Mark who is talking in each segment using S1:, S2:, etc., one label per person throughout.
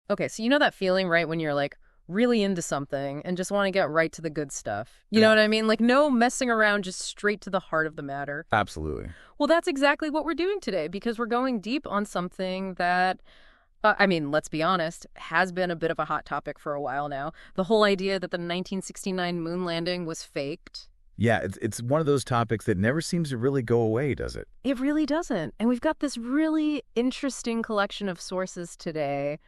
S1: Okay, so you know that feeling, right, when you're like really into something and just want to get right to the good stuff. You know
S2: Yeah.
S1: what I mean? Like no messing around, just straight to the heart of the matter.
S2: Absolutely.
S1: Well, that's exactly what we're doing today because we're going deep on something that I mean, let's be honest, has been a bit of a hot topic for a while now. The whole idea that the 1969 moon landing was faked.
S2: Yeah, it's one of those topics that never seems to really go away, does it?
S1: It really doesn't. And we've got this really interesting collection of sources today,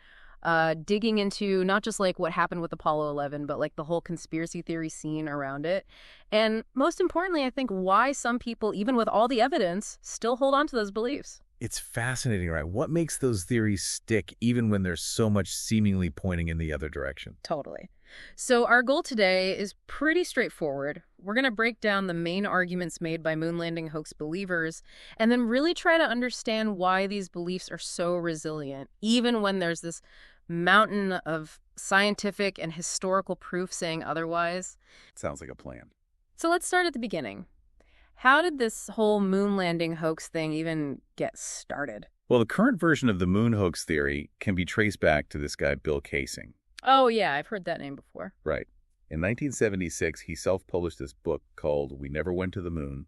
S1: digging into not just like what happened with Apollo 11, but like the whole conspiracy theory scene around it. And most importantly, I think why some people, even with all the evidence, still hold on to those beliefs.
S2: It's fascinating, right? What makes those theories stick even when there's so much seemingly pointing in the other direction?
S1: Totally. So, our goal today is pretty straightforward. We're going to break down the main arguments made by moon landing hoax believers and then really try to understand why these beliefs are so resilient, even when there's this mountain of scientific and historical proof saying otherwise.
S2: Sounds like a plan.
S1: So, let's start at the beginning. How did this whole moon landing hoax thing even get started?
S2: Well, the current version of the moon hoax theory can be traced back to this guy, Bill Kaysing.
S1: Oh, yeah, I've heard that name before.
S2: Right. In 1976, he self-published this book called We Never Went to the Moon,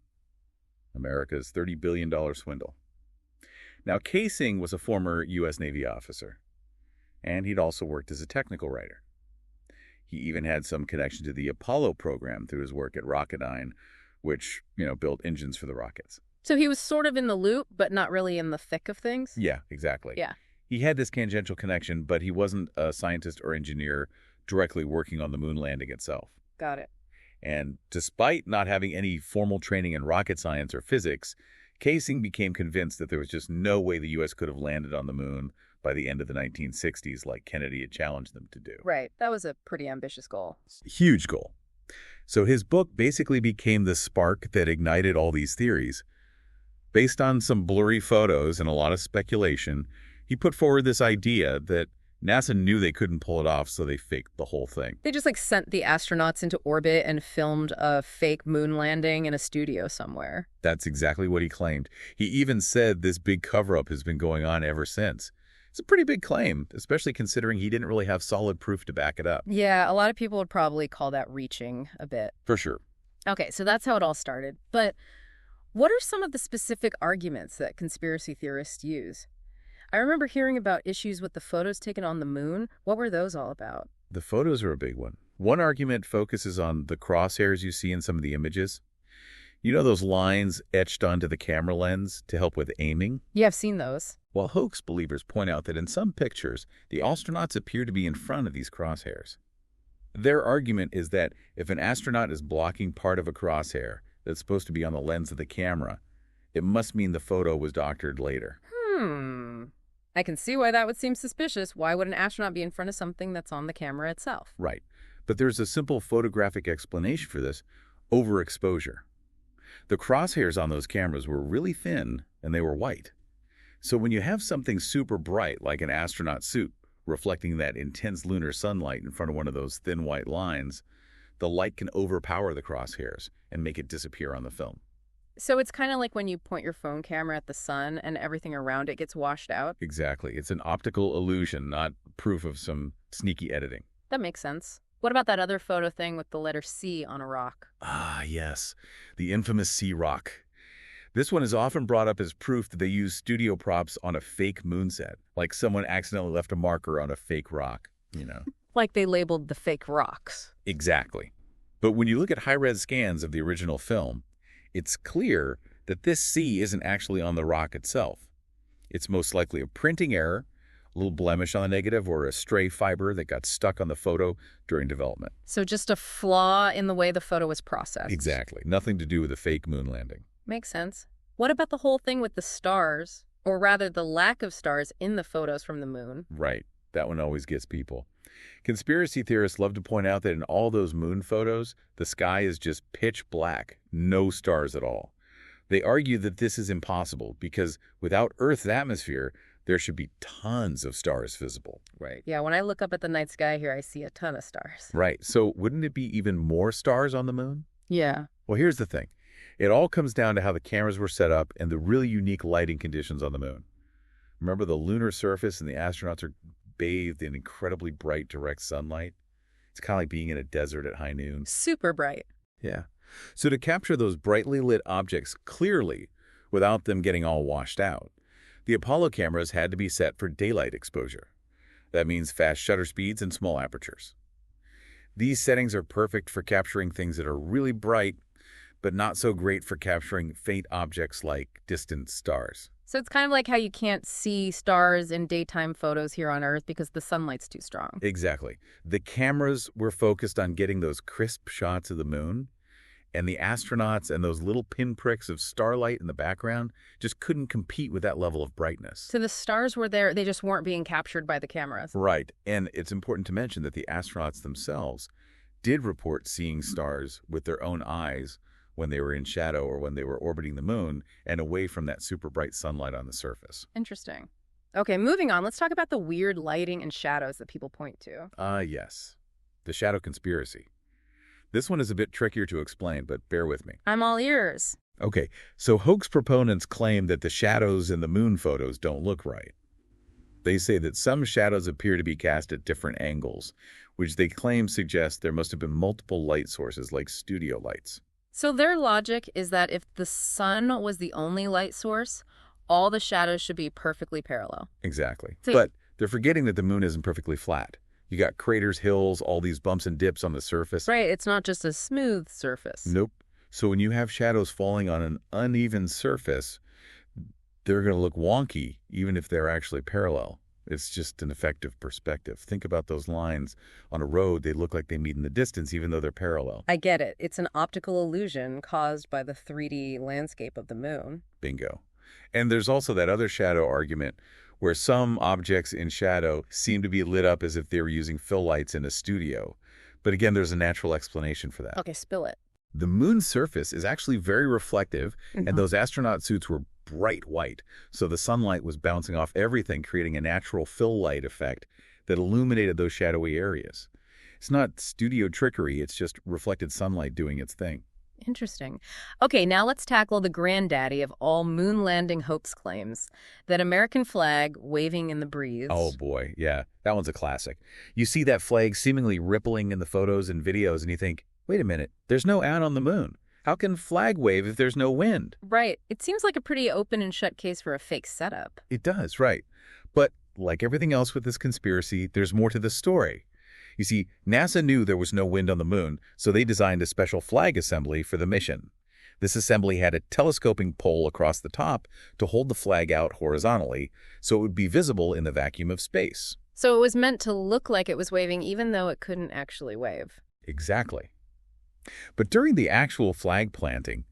S2: America's $30 billion Swindle. Now, Kaysing was a former U.S. Navy officer, and he'd also worked as a technical writer. He even had some connection to the Apollo program through his work at Rocketdyne, which, built engines for the rockets.
S1: So he was sort of in the loop, but not really in the thick of things?
S2: Yeah, exactly.
S1: Yeah.
S2: He had this tangential connection, but he wasn't a scientist or engineer directly working on the moon landing itself.
S1: Got it.
S2: And despite not having any formal training in rocket science or physics, Kaysing became convinced that there was just no way the U.S. could have landed on the moon by the end of the 1960s like Kennedy had challenged them to do.
S1: Right. That was a pretty ambitious goal.
S2: Huge goal. So his book basically became the spark that ignited all these theories. Based on some blurry photos and a lot of speculation, he put forward this idea that NASA knew they couldn't pull it off, so they faked the whole thing.
S1: They just sent the astronauts into orbit and filmed a fake moon landing in a studio somewhere.
S2: That's exactly what he claimed. He even said this big cover-up has been going on ever since. It's a pretty big claim, especially considering he didn't really have solid proof to back it up.
S1: Yeah, a lot of people would probably call that reaching a bit.
S2: For sure.
S1: Okay, so that's how it all started. But what are some of the specific arguments that conspiracy theorists use? I remember hearing about issues with the photos taken on the moon. What were those all about?
S2: The photos are a big one. One argument focuses on the crosshairs you see in some of the images. You know those lines etched onto the camera lens to help with aiming?
S1: Yeah, I've seen those.
S2: While hoax believers point out that in some pictures, the astronauts appear to be in front of these crosshairs. Their argument is that if an astronaut is blocking part of a crosshair that's supposed to be on the lens of the camera, it must mean the photo was doctored later.
S1: I can see why that would seem suspicious. Why would an astronaut be in front of something that's on the camera itself?
S2: Right. But there's a simple photographic explanation for this: overexposure. The crosshairs on those cameras were really thin, and they were white. So when you have something super bright, like an astronaut suit, reflecting that intense lunar sunlight in front of one of those thin white lines, the light can overpower the crosshairs and make it disappear on the film.
S1: So it's kind of like when you point your phone camera at the sun and everything around it gets washed out?
S2: Exactly. It's an optical illusion, not proof of some sneaky editing.
S1: That makes sense. What about that other photo thing with the letter C on a rock?
S2: Ah, yes. The infamous sea rock. This one is often brought up as proof that they used studio props on a fake moon set, like someone accidentally left a marker on a fake rock.
S1: Like they labeled the fake rocks.
S2: Exactly. But when you look at high-res scans of the original film, it's clear that this C isn't actually on the rock itself. It's most likely a printing error, a little blemish on the negative, or a stray fiber that got stuck on the photo during development.
S1: So just a flaw in the way the photo was processed.
S2: Exactly. Nothing to do with the fake moon landing.
S1: Makes sense. What about the whole thing with the stars, or rather the lack of stars in the photos from the moon?
S2: Right. That one always gets people. Conspiracy theorists love to point out that in all those moon photos, the sky is just pitch black, no stars at all. They argue that this is impossible because without Earth's atmosphere, there should be tons of stars visible.
S1: Right. Yeah, when I look up at the night sky here, I see a ton of stars.
S2: Right. So wouldn't it be even more stars on the moon?
S1: Yeah.
S2: Well, here's the thing. It all comes down to how the cameras were set up and the really unique lighting conditions on the moon. Remember, the lunar surface and the astronauts are bathed in incredibly bright, direct sunlight. It's kind of like being in a desert at high noon.
S1: Super bright.
S2: Yeah. So to capture those brightly lit objects clearly, without them getting all washed out, the Apollo cameras had to be set for daylight exposure. That means fast shutter speeds and small apertures. These settings are perfect for capturing things that are really bright, but not so great for capturing faint objects like distant stars.
S1: So it's kind of like how you can't see stars in daytime photos here on Earth because the sunlight's too strong.
S2: Exactly. The cameras were focused on getting those crisp shots of the moon, and the astronauts and those little pinpricks of starlight in the background just couldn't compete with that level of brightness.
S1: So the stars were there, they just weren't being captured by the cameras.
S2: Right. And it's important to mention that the astronauts themselves did report seeing stars with their own eyes when they were in shadow or when they were orbiting the moon and away from that super bright sunlight on the surface.
S1: Interesting. Okay, moving on. Let's talk about the weird lighting and shadows that people point to.
S2: Yes. The shadow conspiracy. This one is a bit trickier to explain, but bear with me.
S1: I'm all ears.
S2: Okay, so hoax proponents claim that the shadows in the moon photos don't look right. They say that some shadows appear to be cast at different angles, which they claim suggests there must have been multiple light sources like studio lights.
S1: So their logic is that if the sun was the only light source, all the shadows should be perfectly parallel.
S2: Exactly.
S1: So,
S2: but they're forgetting that the moon isn't perfectly flat. You got craters, hills, all these bumps and dips on the surface.
S1: right, it's not just a smooth surface.
S2: Nope. So when you have shadows falling on an uneven surface, they're going to look wonky, even if they're actually parallel. It's just an effective perspective. Think about those lines on a road. They look like they meet in the distance, even though they're parallel.
S1: I get it. It's an optical illusion caused by the 3D landscape of the moon.
S2: Bingo. And there's also that other shadow argument where some objects in shadow seem to be lit up as if they were using fill lights in a studio. But again, there's a natural explanation for that.
S1: Okay, spill it.
S2: The moon's surface is actually very reflective, and those astronaut suits were bright white, so the sunlight was bouncing off everything, creating a natural fill light effect that illuminated those shadowy areas. It's not studio trickery, it's just reflected sunlight doing its thing.
S1: Interesting. Okay, now let's tackle the granddaddy of all moon landing hoax claims, that American flag waving in the breeze.
S2: Oh boy, yeah, that one's a classic. You see that flag seemingly rippling in the photos and videos, and you think, wait a minute, there's no out on the moon. How can flag wave if there's no wind?
S1: Right. It seems like a pretty open and shut case for a fake setup.
S2: It does, right. But like everything else with this conspiracy, there's more to the story. You see, NASA knew there was no wind on the moon, so they designed a special flag assembly for the mission. This assembly had a telescoping pole across the top to hold the flag out horizontally, so it would be visible in the vacuum of space.
S1: So it was meant to look like it was waving even though it couldn't actually wave.
S2: Exactly. But during the actual flag planting,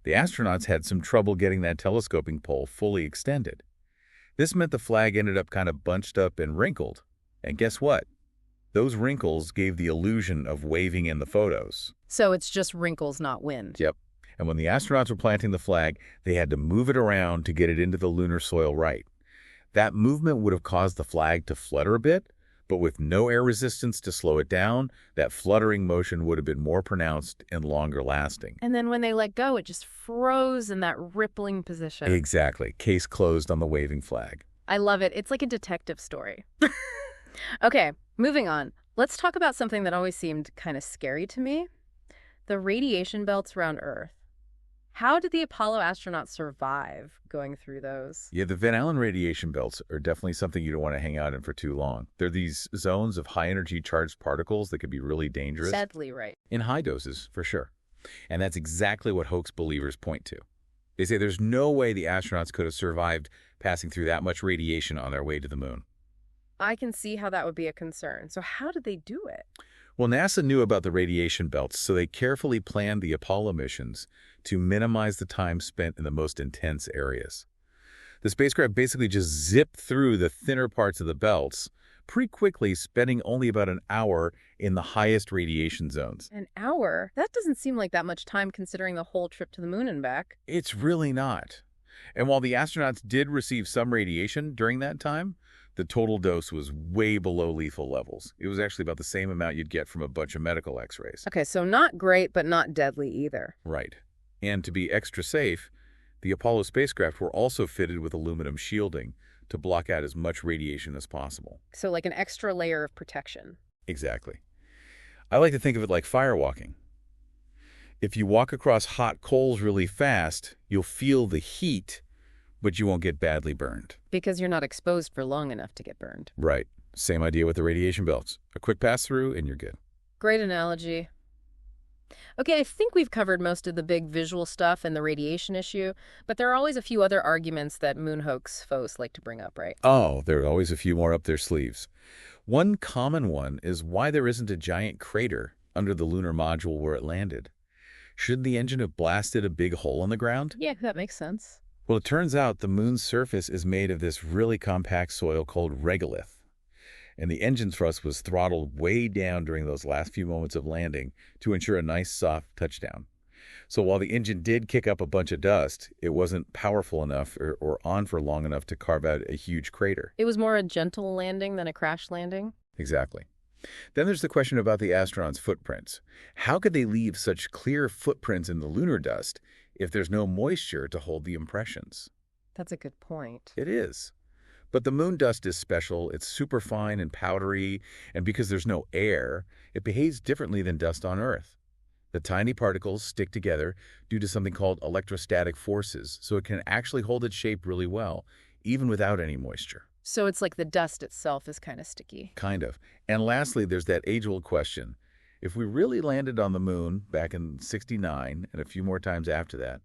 S2: the astronauts had some trouble getting that telescoping pole fully extended. This meant the flag ended up kind of bunched up and wrinkled. And guess what? Those wrinkles gave the illusion of waving in the photos.
S1: So it's just wrinkles, not wind.
S2: Yep. And when the astronauts were planting the flag, they had to move it around to get it into the lunar soil right. That movement would have caused the flag to flutter a bit, but with no air resistance to slow it down, that fluttering motion would have been more pronounced and longer lasting.
S1: And then when they let go, it just froze in that rippling position.
S2: Exactly. Case closed on the waving flag.
S1: I love it. It's like a detective story. Okay, moving on. Let's talk about something that always seemed kind of scary to me. The radiation belts around Earth. How did the Apollo astronauts survive going through those?
S2: Yeah, the Van Allen radiation belts are definitely something you don't want to hang out in for too long. They're these zones of high-energy charged particles that can be really dangerous.
S1: Deadly, right?
S2: In high doses, for sure. And that's exactly what hoax believers point to. They say there's no way the astronauts could have survived passing through that much radiation on their way to the moon.
S1: I can see how that would be a concern. So how did they do it?
S2: Well, NASA knew about the radiation belts, so they carefully planned the Apollo missions to minimize the time spent in the most intense areas. The spacecraft basically just zipped through the thinner parts of the belts pretty quickly, spending only about an hour in the highest radiation zones.
S1: An hour? That doesn't seem like that much time considering the whole trip to the moon and back.
S2: It's really not. And while the astronauts did receive some radiation during that time, the total dose was way below lethal levels. It was actually about the same amount you'd get from a bunch of medical x-rays.
S1: Okay, so not great, but not deadly either.
S2: Right. And to be extra safe, the Apollo spacecraft were also fitted with aluminum shielding to block out as much radiation as possible.
S1: So like an extra layer of protection.
S2: Exactly. I like to think of it like firewalking. If you walk across hot coals really fast, you'll feel the heat, but you won't get badly burned.
S1: Because you're not exposed for long enough to get burned.
S2: Right. Same idea with the radiation belts. A quick pass-through and you're good.
S1: Great analogy. Okay, I think we've covered most of the big visual stuff and the radiation issue, but there are always a few other arguments that moon hoax foes like to bring up, right?
S2: Oh, there are always a few more up their sleeves. One common one is why there isn't a giant crater under the lunar module where it landed. Shouldn't the engine have blasted a big hole in the ground?
S1: Yeah, that makes sense.
S2: Well, it turns out the moon's surface is made of this really compact soil called regolith. And the engine thrust was throttled way down during those last few moments of landing to ensure a nice, soft touchdown. So while the engine did kick up a bunch of dust, it wasn't powerful enough or on for long enough to carve out a huge crater.
S1: It was more a gentle landing than a crash landing?
S2: Exactly. Then there's the question about the astronauts' footprints. How could they leave such clear footprints in the lunar dust if there's no moisture to hold the impressions?
S1: That's a good point.
S2: It is. But the moon dust is special. It's super fine and powdery, and because there's no air, it behaves differently than dust on Earth. The tiny particles stick together due to something called electrostatic forces, so it can actually hold its shape really well, even without any moisture.
S1: So it's like the dust itself is kind of sticky.
S2: Kind of. And lastly, there's that age-old question. If we really landed on the moon back in '69 and a few more times after that,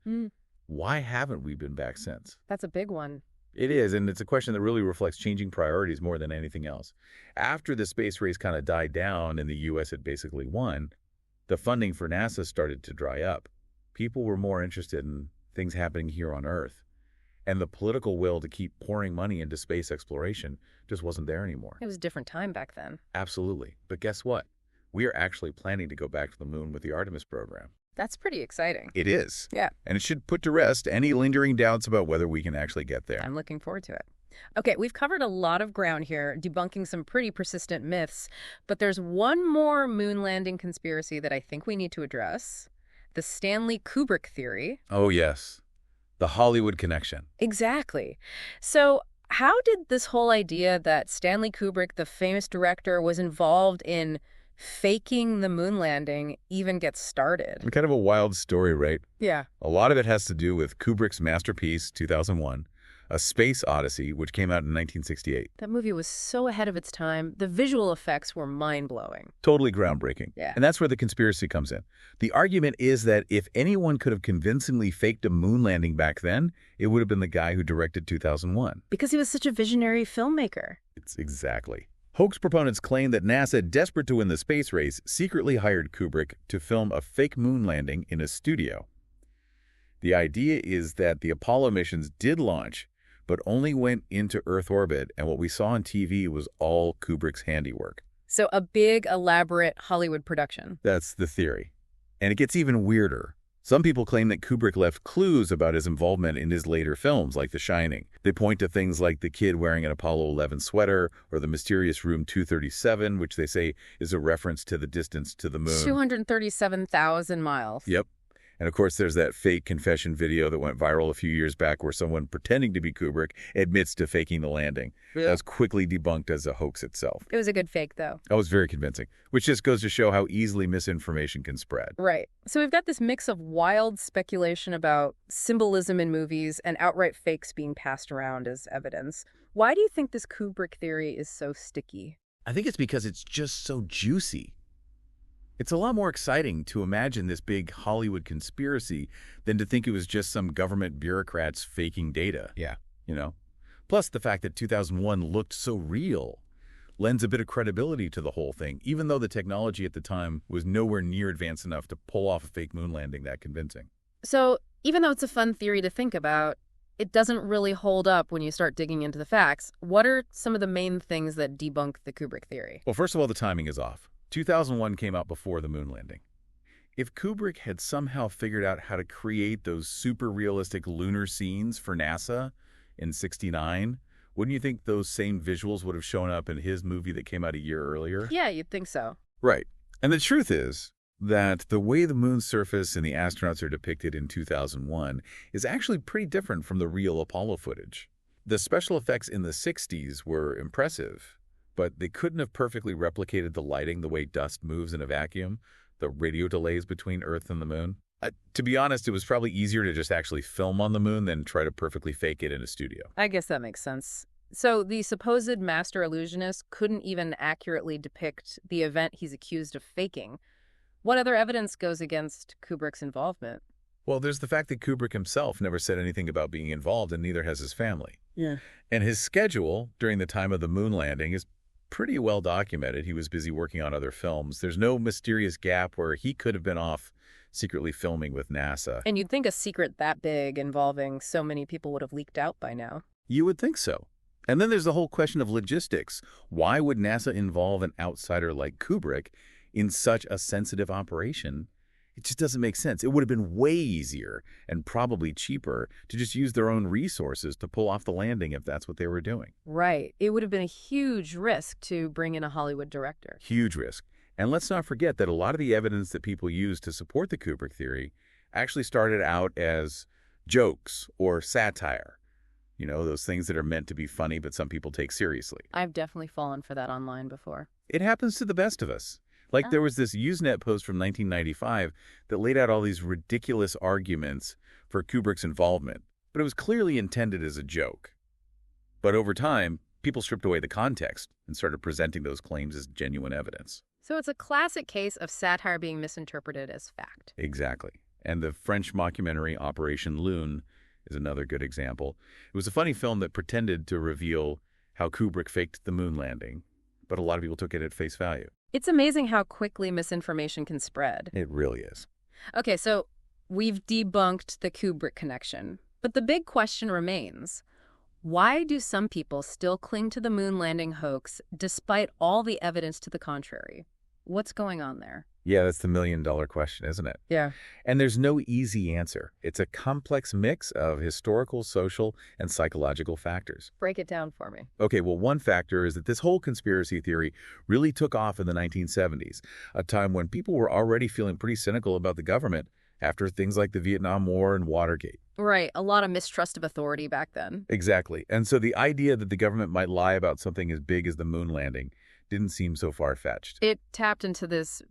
S2: why haven't we been back since?
S1: That's a big one.
S2: It is, and it's a question that really reflects changing priorities more than anything else. After the space race kind of died down and the U.S. had basically won, the funding for NASA started to dry up. People were more interested in things happening here on Earth, and the political will to keep pouring money into space exploration just wasn't there anymore.
S1: It was a different time back then.
S2: Absolutely. But guess what? We are actually planning to go back to the moon with the Artemis program.
S1: That's pretty exciting.
S2: It is.
S1: Yeah.
S2: And it should put to rest any lingering doubts about whether we can actually get there.
S1: I'm looking forward to it. Okay, we've covered a lot of ground here, debunking some pretty persistent myths, but there's one more moon landing conspiracy that I think we need to address. The Stanley Kubrick theory.
S2: Oh, yes. The Hollywood connection.
S1: Exactly. So how did this whole idea that Stanley Kubrick, the famous director, was involved in faking the moon landing even get started?
S2: Kind of a wild story, right?
S1: Yeah.
S2: A lot of it has to do with Kubrick's masterpiece, 2001, A Space Odyssey, which came out in 1968.
S1: That movie was so ahead of its time. The visual effects were mind-blowing.
S2: Totally groundbreaking.
S1: Yeah.
S2: And that's where the conspiracy comes in. The argument is that if anyone could have convincingly faked a moon landing back then, it would have been the guy who directed 2001.
S1: Because he was such a visionary filmmaker.
S2: It's exactly. Hoax proponents claim that NASA, desperate to win the space race, secretly hired Kubrick to film a fake moon landing in a studio. The idea is that the Apollo missions did launch, but only went into Earth orbit, and what we saw on TV was all Kubrick's handiwork.
S1: So a big, elaborate Hollywood production.
S2: That's the theory. And it gets even weirder. Some people claim that Kubrick left clues about his involvement in his later films, like The Shining. They point to things like the kid wearing an Apollo 11 sweater or the mysterious room 237, which they say is a reference to the distance to the moon.
S1: 237,000 miles.
S2: Yep. And of course, there's that fake confession video that went viral a few years back where someone pretending to be Kubrick admits to faking the landing.
S1: Yeah.
S2: That was quickly debunked as a hoax itself.
S1: It was a good fake, though.
S2: That was very convincing, which just goes to show how easily misinformation can spread.
S1: Right. So we've got this mix of wild speculation about symbolism in movies and outright fakes being passed around as evidence. Why do you think this Kubrick theory is so sticky?
S2: I think it's because it's just so juicy. It's a lot more exciting to imagine this big Hollywood conspiracy than to think it was just some government bureaucrats faking data.
S3: Yeah.
S2: You know? Plus, the fact that 2001 looked so real lends a bit of credibility to the whole thing, even though the technology at the time was nowhere near advanced enough to pull off a fake moon landing that convincing.
S1: So even though it's a fun theory to think about, it doesn't really hold up when you start digging into the facts. What are some of the main things that debunk the Kubrick theory?
S2: Well, first of all, the timing is off. 2001 came out before the moon landing. If Kubrick had somehow figured out how to create those super realistic lunar scenes for NASA in '69, wouldn't you think those same visuals would have shown up in his movie that came out a year earlier?
S1: Yeah, you'd think so.
S2: Right. And the truth is that the way the moon's surface and the astronauts are depicted in 2001 is actually pretty different from the real Apollo footage. The special effects in the 60s were impressive, but they couldn't have perfectly replicated the lighting the way dust moves in a vacuum, the radio delays between Earth and the moon. To be honest, it was probably easier to just actually film on the moon than try to perfectly fake it in a studio.
S1: I guess that makes sense. So the supposed master illusionist couldn't even accurately depict the event he's accused of faking. What other evidence goes against Kubrick's involvement?
S2: Well, there's the fact that Kubrick himself never said anything about being involved, and neither has his family.
S1: Yeah.
S2: And his schedule during the time of the moon landing is pretty well documented. He was busy working on other films. There's no mysterious gap where he could have been off secretly filming with NASA.
S1: And you'd think a secret that big involving so many people would have leaked out by now.
S2: You would think so. And then there's the whole question of logistics. Why would NASA involve an outsider like Kubrick in such a sensitive operation? It just doesn't make sense. It would have been way easier and probably cheaper to just use their own resources to pull off the landing if that's what they were doing.
S1: Right. It would have been a huge risk to bring in a Hollywood director.
S2: Huge risk. And let's not forget that a lot of the evidence that people use to support the Kubrick theory actually started out as jokes or satire. You know, those things that are meant to be funny, but some people take seriously.
S1: I've definitely fallen for that online before.
S2: It happens to the best of us. Like there was this Usenet post from 1995 that laid out all these ridiculous arguments for Kubrick's involvement, but it was clearly intended as a joke. But over time, people stripped away the context and started presenting those claims as genuine evidence.
S1: So it's a classic case of satire being misinterpreted as fact.
S2: Exactly. And the French mockumentary Operation Lune is another good example. It was a funny film that pretended to reveal how Kubrick faked the moon landing, but a lot of people took it at face value.
S1: It's amazing how quickly misinformation can spread.
S2: It really is.
S1: Okay, so we've debunked the Kubrick connection, but the big question remains. Why do some people still cling to the moon landing hoax despite all the evidence to the contrary? What's going on there?
S2: Yeah, that's the million-dollar question, isn't it?
S1: Yeah.
S2: And there's no easy answer. It's a complex mix of historical, social, and psychological factors.
S1: Break it down for me.
S2: Okay, well, one factor is that this whole conspiracy theory really took off in the 1970s, a time when people were already feeling pretty cynical about the government after things like the Vietnam War and Watergate.
S1: Right, a lot of mistrust of authority back then.
S2: Exactly. And so the idea that the government might lie about something as big as the moon landing didn't seem so far-fetched.
S1: It tapped into this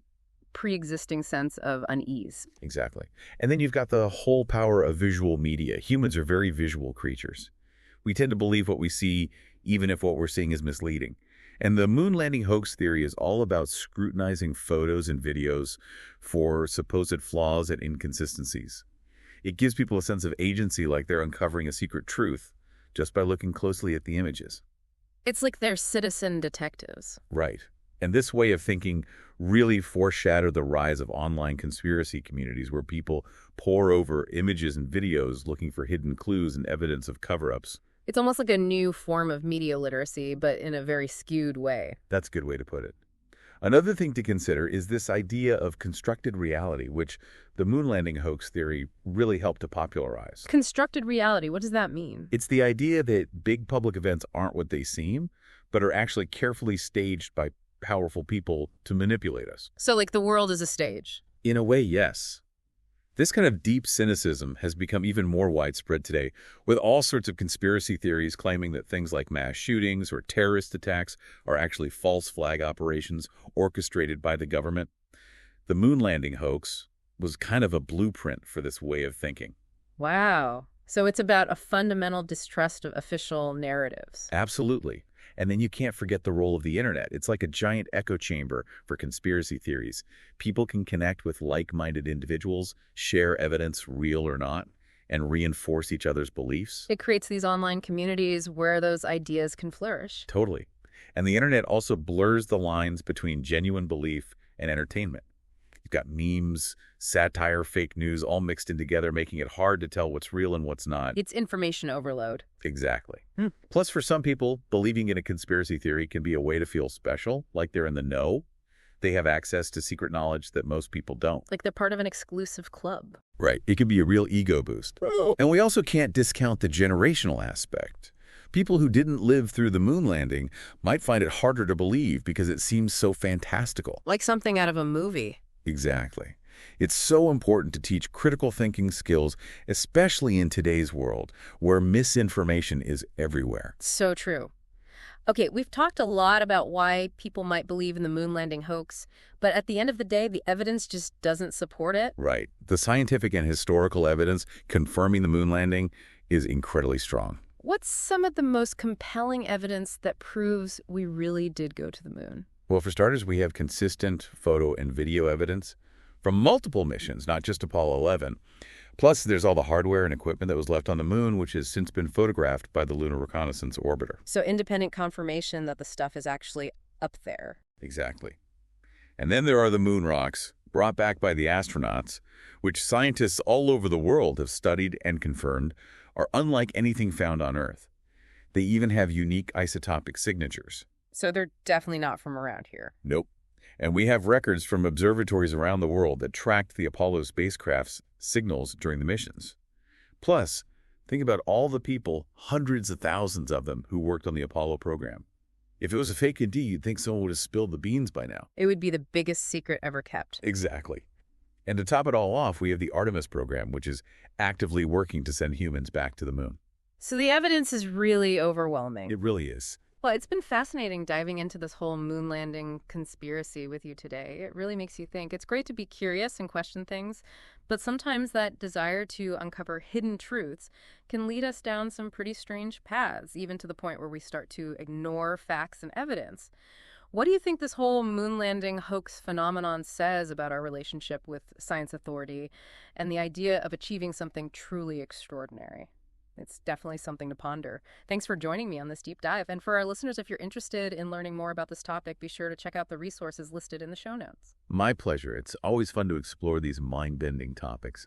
S1: pre-existing sense of unease.
S2: Exactly. And then you've got the whole power of visual media. Humans are very visual creatures. We tend to believe what we see, even if what we're seeing is misleading. And the moon landing hoax theory is all about scrutinizing photos and videos for supposed flaws and inconsistencies. It gives people a sense of agency, like they're uncovering a secret truth just by looking closely at the images.
S1: It's like they're citizen detectives.
S2: Right. And this way of thinking really foreshadowed the rise of online conspiracy communities where people pore over images and videos looking for hidden clues and evidence of cover-ups.
S1: It's almost like a new form of media literacy, but in a very skewed way.
S2: That's a good way to put it. Another thing to consider is this idea of constructed reality, which the moon landing hoax theory really helped to popularize.
S1: Constructed reality, what does that mean?
S2: It's the idea that big public events aren't what they seem, but are actually carefully staged by powerful people to manipulate us.
S1: So like the world is a stage?
S2: In a way, yes. This kind of deep cynicism has become even more widespread today, with all sorts of conspiracy theories claiming that things like mass shootings or terrorist attacks are actually false flag operations orchestrated by the government. The moon landing hoax was kind of a blueprint for this way of thinking.
S1: Wow. So it's about a fundamental distrust of official narratives.
S2: Absolutely. And then you can't forget the role of the internet. It's like a giant echo chamber for conspiracy theories. People can connect with like-minded individuals, share evidence, real or not, and reinforce each other's beliefs.
S1: It creates these online communities where those ideas can flourish.
S2: Totally. And the internet also blurs the lines between genuine belief and entertainment. You've got memes, satire, fake news all mixed in together, making it hard to tell what's real and what's not.
S1: It's information overload.
S2: Exactly. Plus, for some people, believing in a conspiracy theory can be a way to feel special, like they're in the know. They have access to secret knowledge that most people don't.
S1: Like they're part of an exclusive club.
S2: Right. It can be a real ego boost. And we also can't discount the generational aspect. People who didn't live through the moon landing might find it harder to believe because it seems so fantastical.
S1: Like something out of a movie.
S2: Exactly. It's so important to teach critical thinking skills, especially in today's world, where misinformation is everywhere.
S1: So true. Okay, we've talked a lot about why people might believe in the moon landing hoax, but at the end of the day, the evidence just doesn't support it.
S2: Right. The scientific and historical evidence confirming the moon landing is incredibly strong.
S1: What's some of the most compelling evidence that proves we really did go to the moon?
S2: Well, for starters, we have consistent photo and video evidence from multiple missions, not just Apollo 11. Plus, there's all the hardware and equipment that was left on the moon, which has since been photographed by the Lunar Reconnaissance Orbiter.
S1: So independent confirmation that the stuff is actually up there.
S2: Exactly. And then there are the moon rocks, brought back by the astronauts, which scientists all over the world have studied and confirmed are unlike anything found on Earth. They even have unique isotopic signatures.
S1: So they're definitely not from around here.
S2: Nope. And we have records from observatories around the world that tracked the Apollo spacecraft's signals during the missions. Plus, think about all the people, hundreds of thousands of them, who worked on the Apollo program. If it was a fake ID, you'd think someone would have spilled the beans by now.
S1: It would be the biggest secret ever kept.
S2: Exactly. And to top it all off, we have the Artemis program, which is actively working to send humans back to the moon.
S1: So the evidence is really overwhelming.
S2: It really is.
S1: Well, it's been fascinating diving into this whole moon landing conspiracy with you today. It really makes you think. It's great to be curious and question things, but sometimes that desire to uncover hidden truths can lead us down some pretty strange paths, even to the point where we start to ignore facts and evidence. What do you think this whole moon landing hoax phenomenon says about our relationship with science authority and the idea of achieving something truly extraordinary? It's definitely something to ponder. Thanks for joining me on this deep dive. And for our listeners, if you're interested in learning more about this topic, be sure to check out the resources listed in the show notes.
S2: My pleasure. It's always fun to explore these mind-bending topics.